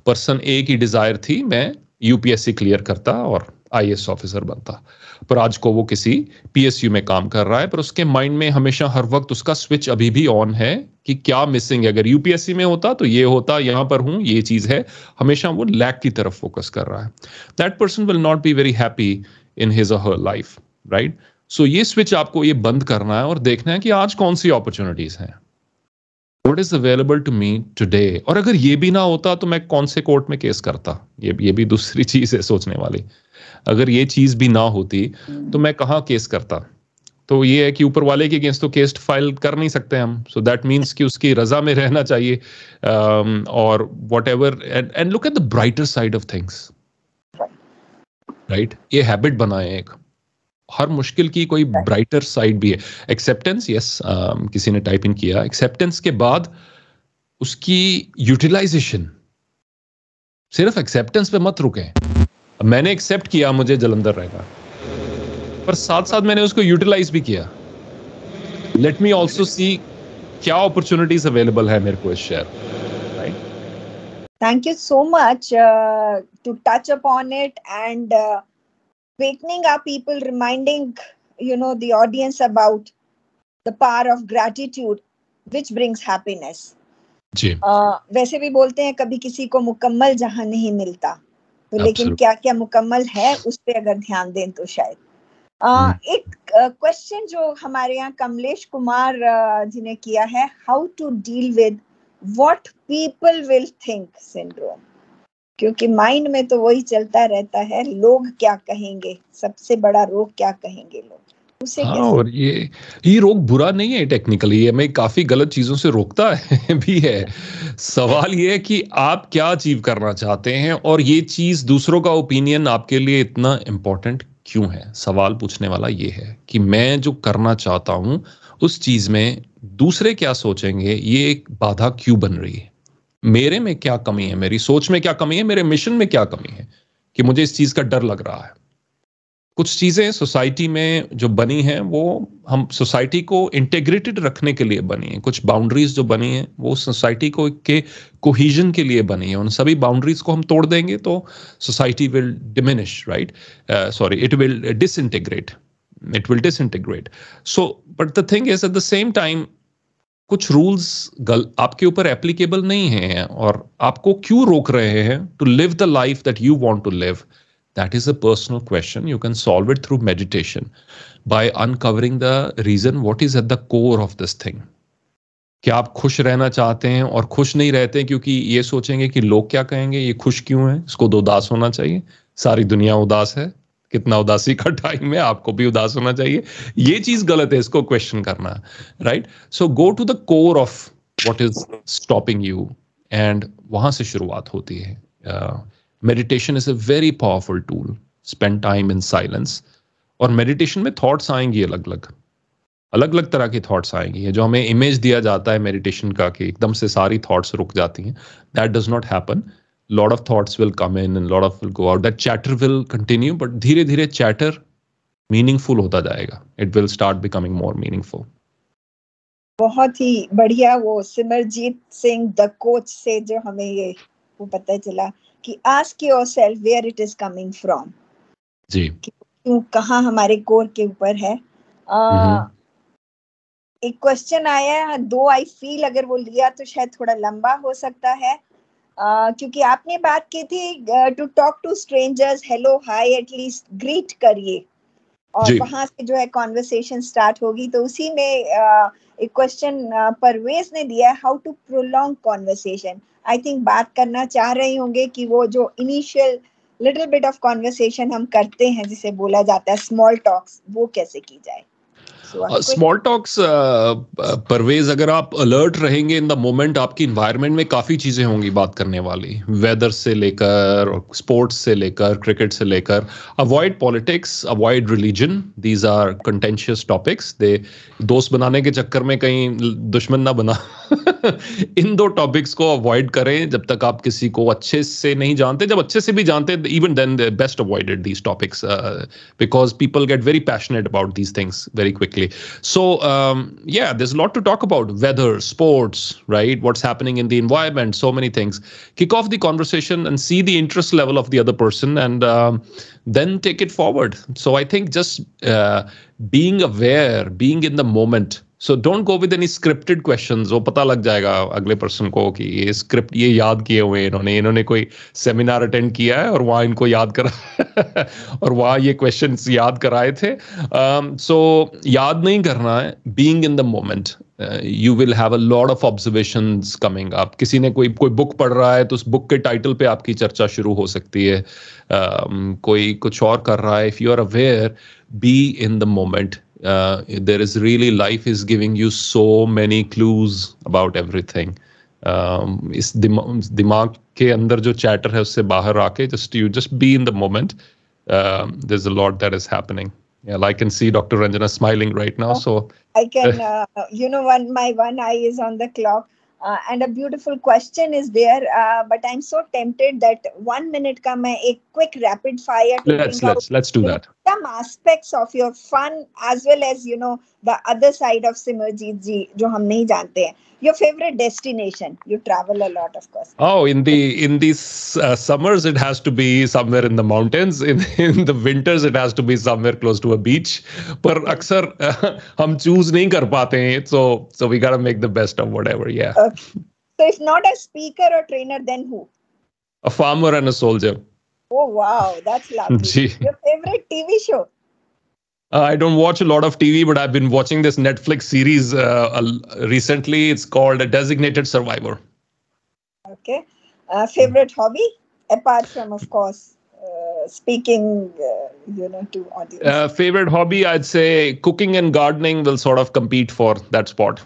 Speaker 2: person ए की डिजायर थी मैं यूपीएससी क्लियर करता और आईएएस ऑफिसर बनता, पर आज को वो किसी पीएसयू में काम कर रहा है, पर उसके माइंड में हमेशा हर वक्त उसका स्विच अभी भी ऑन है कि क्या मिसिंग है. अगर यूपीएससी में होता तो ये होता, यहां पर हूं ये चीज है, हमेशा वो लैक की तरफ फोकस कर रहा है. That person will not be very happy in his or her life, right? So ये switch आपको ये बंद करना है और देखना है कि आज कौन सी opportunities हैं, what is available to me today. और अगर ये भी ना होता तो मैं कौन से कोर्ट में केस करता, ये भी दूसरी चीज है सोचने वाली. अगर ये चीज भी ना होती तो मैं कहाँ केस करता. तो ये है कि ऊपर वाले के अगेंस्ट तो केस फाइल कर नहीं सकते हम. सो दैट मीन्स कि उसकी रजा में रहना चाहिए, और what ever, and look at the brighter side of things, right? ये हैबिट बनाए एक, हर मुश्किल की कोई ब्राइटर साइड भी है. एक्सेप्टेंस, यस, किसी ने टाइप इन किया, एक्सेप्टेंस के बाद उसकी यूटिलाइजेशन. सिर्फ एक्सेप्टेंस पे मत रुके. मैंने एक्सेप्ट किया मुझे जलंधर रहना, पर साथ साथ मैंने उसको यूटिलाइज भी किया. लेट मी ऑल्सो सी क्या अपॉर्चुनिटीज अवेलेबल है मेरे को इस शहर.
Speaker 1: Thank you so much to touch upon it, and wakening up people, reminding the audience about the power of gratitude, which brings happiness. जी. वैसे भी बोलते हैं कभी किसी को मुकम्मल जहां नहीं मिलता, तो लेकिन क्या क्या मुकम्मल है उस पे अगर ध्यान दें तो शायद. एक क्वेश्चन जो हमारे यहाँ कमलेश कुमार जी ने किया है, how to deal with what people will think syndrome. क्योंकि माइंड में तो वही चलता रहता है, लोग क्या कहेंगे, सबसे बड़ा रोग क्या कहेंगे लोग, उसे
Speaker 2: हाँ, और ये रोग बुरा नहीं है टेक्निकली, ये हमें काफी गलत चीजों से रोकता है भी है. सवाल ये है कि आप क्या अचीव करना चाहते हैं, और ये चीज दूसरों का ओपिनियन आपके लिए इतना इम्पोर्टेंट क्यों है. सवाल पूछने वाला ये है कि मैं जो करना चाहता हूं उस चीज में दूसरे क्या सोचेंगे, ये एक बाधा क्यों बन रही है. मेरे में क्या कमी है, मेरी सोच में क्या कमी है, मेरे मिशन में क्या कमी है कि मुझे इस चीज का डर लग रहा है. कुछ चीजें सोसाइटी में जो बनी हैं वो हम सोसाइटी को इंटीग्रेटेड रखने के लिए बनी है. कुछ बाउंड्रीज जो बनी हैं वो सोसाइटी को के कोहिजन के लिए बनी है. उन सभी बाउंड्रीज को हम तोड़ देंगे तो society will diminish, right? Sorry, it will disintegrate. It will disintegrate. So, but the thing is, at the same time, कुछ रूल्स आपके ऊपर एप्लीकेबल नहीं हैं और आपको क्यों रोक रहे हैं to live the life that you want to live, that is a personal question. You can solve it through meditation by uncovering the reason what is at the core of this thing. क्या आप खुश रहना चाहते हैं और खुश नहीं रहते हैं क्योंकि ये सोचेंगे कि लोग क्या कहेंगे, ये खुश क्यों है, इसको तो उदास होना चाहिए, सारी दुनिया उदास है, कितना उदासी का टाइम है, आपको भी उदास होना चाहिए. ये चीज गलत है, इसको क्वेश्चन करना. Right. So go to the core of what is stopping you and वहां से शुरुआत होती है. Meditation is a very powerful tool. Spend time in silence. और मेडिटेशन में थॉट्स आएंगी अलग अलग तरह की थॉट्स आएंगी. जो हमें इमेज दिया जाता है मेडिटेशन का कि एकदम से सारी थॉट्स रुक जाती हैं, that does not happen. Lot of thoughts will come in and lot of will go out. That chatter will continue, but धीरे धीरे चैटर मीनिंगफुल होता जाएगा. It will start becoming more meaningful.
Speaker 1: बहुत ही बढ़िया. वो सिमरजीत सिंह द कोच से जो हमें ये वो पता चला कि ask yourself where it is coming from.
Speaker 2: जी.
Speaker 1: क्यों, कहाँ हमारे कोर के ऊपर है. एक क्वेश्चन आया है, दो आई फील अगर वो लिया तो शायद थोड़ा लंबा हो सकता है, क्योंकि आपने बात की थी to talk to strangers, hello hi, at least greet करिए और वहां से जो है कॉन्वर्सेशन स्टार्ट होगी. तो उसी में एक क्वेश्चन परवेज ने दिया है, how to prolong conversation. I think बात करना चाह रहे होंगे कि वो जो initial little bit of conversation हम करते हैं जिसे बोला जाता है स्मॉल टॉक्स, वो कैसे की जाए.
Speaker 2: स्मॉल टॉक्स परवेज, अगर आप अलर्ट रहेंगे इन द मोमेंट, आपकी इन्वायरमेंट में काफ़ी चीज़ें होंगी बात करने वाली, वेदर से लेकर स्पोर्ट्स से लेकर क्रिकेट से लेकर. Avoid politics, avoid religion, these are contentious topics. दे दोस्त बनाने के चक्कर में कहीं दुश्मन ना बना. इन दो टॉपिक्स को अवॉइड करें जब तक आप किसी को अच्छे से नहीं जानते. जब अच्छे से भी जानते, even then best avoided these topics because people get very passionate about these things very quickly. So, yeah, there's a lot to talk about. Weather, sports, right? What's happening in the environment, so many things. Kick off the conversation and see the interest level of the other person and then take it forward. So I think just being aware, being in the moment. So don't go with any scripted questions. वो पता लग जाएगा अगले person को कि ये script ये याद किए हुए इन्होंने कोई सेमिनार अटेंड किया है और वहाँ इनको याद करा और वहाँ ये क्वेश्चंस याद कराए थे. So याद नहीं करना है. Being in the moment, you will have a lot of observations coming up. किसी ने कोई बुक पढ़ रहा है तो उस बुक के टाइटल पे आपकी चर्चा शुरू हो सकती है. कोई कुछ और कर रहा है. If you are aware, be in the moment. There is really, life is giving you so many clues about everything. इस दिमाग के अंदर जो चैटर है उससे बाहर आके just be in the moment. There's a lot that is happening. Yeah, I can see Dr. Ranjana smiling right now. So
Speaker 1: I can, my one eye is on the clock. And a beautiful question is there, but I'm so tempted that 1 minute ka main ek quick rapid fire to
Speaker 2: let's do that.
Speaker 1: Some aspects of your fun as well as the other side of Simerjeet ji jo hum nahi jante hain. Your favorite destination? You travel a lot, of course.
Speaker 2: Oh, in these summers, it has to be somewhere in the mountains. In the winters, it has to be somewhere close to a beach. पर अक्सर हम choose नहीं कर पाते हैं. So we gotta make the best of whatever. Yeah.
Speaker 1: Okay. So if not a speaker or trainer, then who?
Speaker 2: A farmer and a soldier.
Speaker 1: Oh wow, that's lovely. Your favorite TV show?
Speaker 2: I don't watch a lot of TV, but I've been watching this Netflix series recently. It's called A Designated Survivor.
Speaker 1: Okay. Favorite hobby? Apart from, of course, speaking, to audience.
Speaker 2: Favorite hobby, I'd say cooking and gardening will sort of compete for that spot.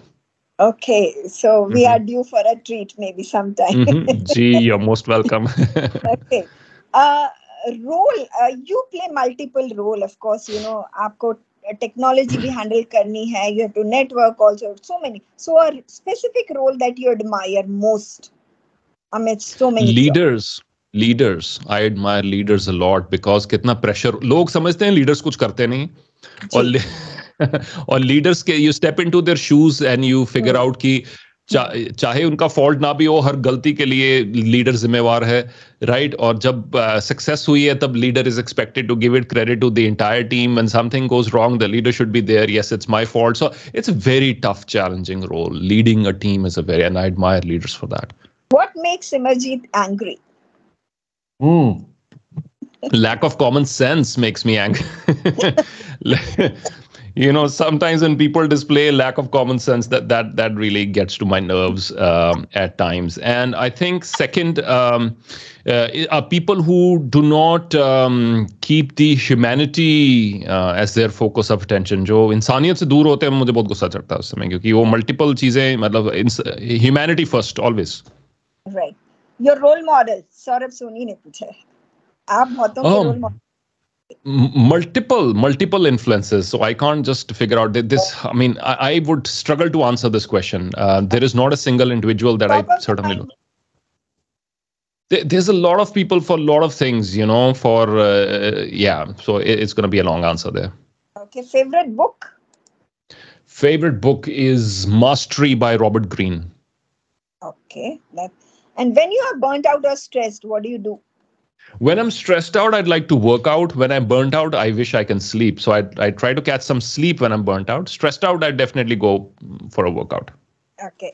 Speaker 1: Okay. So we are due for a treat maybe sometime.
Speaker 2: Gee, you're most welcome.
Speaker 1: Okay. Role, you play multiple role, of course, आपको technology भी handle करनी है, you have to network also, so many. So a specific role that you admire most amidst so many
Speaker 2: leaders. I admire leaders a lot because कितना pressure. लोग समझते हैं leaders कुछ करते नहीं और leaders के you step into their shoes and you figure out कि चाहे उनका फॉल्ट ना भी हो, हर गलती के लिए लीडर जिम्मेवार है, राइट? और जब सक्सेस हुई है तब leader is expected to give it credit to the entire team. When something goes wrong, the leader should be there. Yes, it's my fault. So it's a very tough, challenging role. Leading a team is a very, and I admire leaders for that.
Speaker 1: What makes Simerjeet angry?
Speaker 2: Lack of common sense makes me angry. Sometimes when people display lack of common sense, that really gets to my nerves at times. And I think second, are people who do not keep the humanity as their focus of attention. जो इंसानियत से दूर होते हैं, मुझे बहुत गुस्सा चढ़ता है उस समय, क्योंकि वो मल्टीपल चीजें, मतलब humanity first always.
Speaker 1: Right. Your role model, Saurabh Soni ने पूछा है. आप बहुतों के role model.
Speaker 2: Multiple influences, so I can't just figure out this. I mean, I would struggle to answer this question. There is not a single individual that I certainly know. There's a lot of people for a lot of things, so it's going to be a long answer there.
Speaker 1: Okay. Favorite book?
Speaker 2: Favorite book is Mastery by Robert Greene.
Speaker 1: Okay. And when you are burnt out or stressed, what do you do?
Speaker 2: When I'm stressed out, I'd like to work out. When I'm burnt out, I wish I can sleep. So I try to catch some sleep when I'm burnt out. Stressed out, I definitely go for a workout.
Speaker 1: Okay.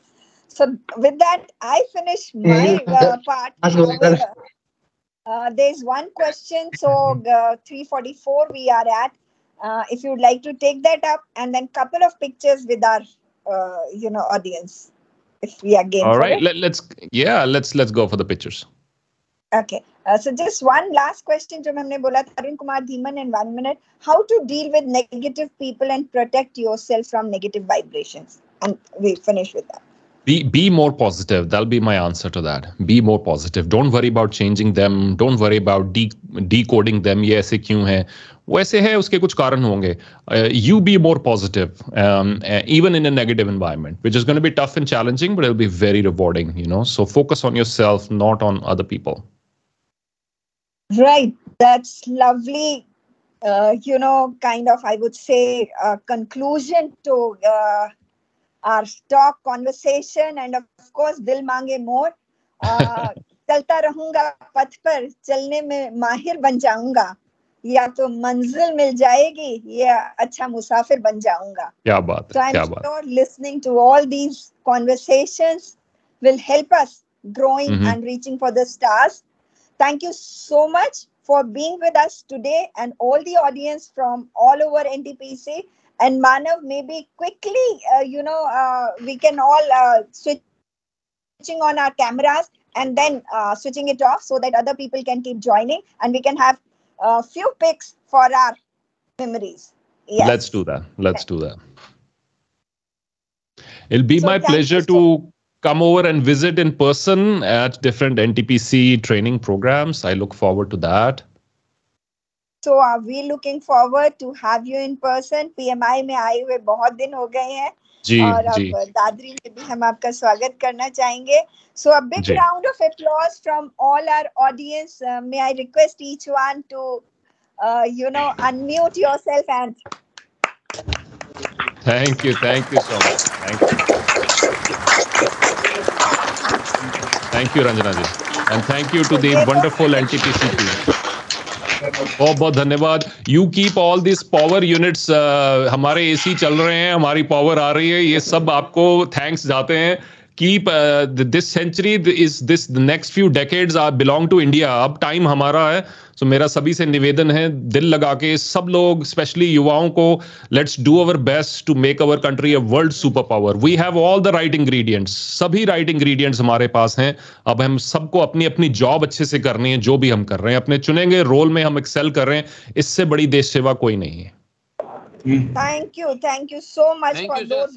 Speaker 1: So with that, I finish my part. There's one question. So 3:44 we are at. If you'd like to take that up, and then couple of pictures with our, audience, if we are game.
Speaker 2: All right. Let's go for the pictures.
Speaker 1: Okay. So just one last question जो हमने बोला था, Arun Kumar Dhiman in 1 minute. How to deal with negative people and protect yourself from negative vibrations? And we finish with that.
Speaker 2: Be more positive. That'll be my answer to that. Be more positive. Don't worry about changing them. Don't worry about decoding them. ये ऐसे क्यों है? वो ऐसे है, उसके कुछ कारण होंगे. You be more positive, even in a negative environment, which is going to be tough and challenging, but it'll be very rewarding. So focus on yourself, not on other people.
Speaker 1: Right. That's lovely. Kind of, I would say, conclusion to our talk, conversation, and of course, Dil Mange More. चलता रहूंगा पथ पर, चलने में माहिर बन जाऊंगा, या तो मंजिल मिल जाएगी या अच्छा मुसाफिर बन जाऊंगा.
Speaker 2: क्या बात है, क्या बात.
Speaker 1: So I'm sure listening to all these conversations will help us growing and reaching for the stars. Thank you so much for being with us today, and all the audience from all over NTPC. And Manav, maybe quickly, we can all switching on our cameras and then switching it off so that other people can keep joining, and we can have a few pics for our memories. Yes.
Speaker 2: Let's do that. It'll be my pleasure to come over and visit in person at different NTPC training programs. I look forward to that.
Speaker 1: So are we looking forward to have you in person? PMI में आए हुए बहुत दिन हो गए हैं, और अब दादरी में भी हम आपका स्वागत करना चाहेंगे. So a big round of applause from all our audience. May I request each one to, unmute yourself and.
Speaker 2: Thank you so much. Thank you, Ranjana ji, and thank you to the wonderful NTPC team. बहुत धन्यवाद. You keep all these power units. हमारे AC चल रहे हैं, हमारी power आ रही है, ये सब आपको thanks जाते हैं. Keep this century the next few decades belong to India. अब time हमारा है. So मेरा सभी से निवेदन है, दिल लगा के सब लोग, especially युवाओं को, let's do our best to make our country a world superpower. We have all the right ingredients. सभी right ingredients हमारे पास हैं. अब हम सबको अपनी अपनी job अच्छे से करनी है, जो भी हम कर रहे हैं, अपने चुनेंगे रोल में हम excel कर रहे हैं. इससे बड़ी देश सेवा कोई नहीं है.
Speaker 1: Thank you so much for those.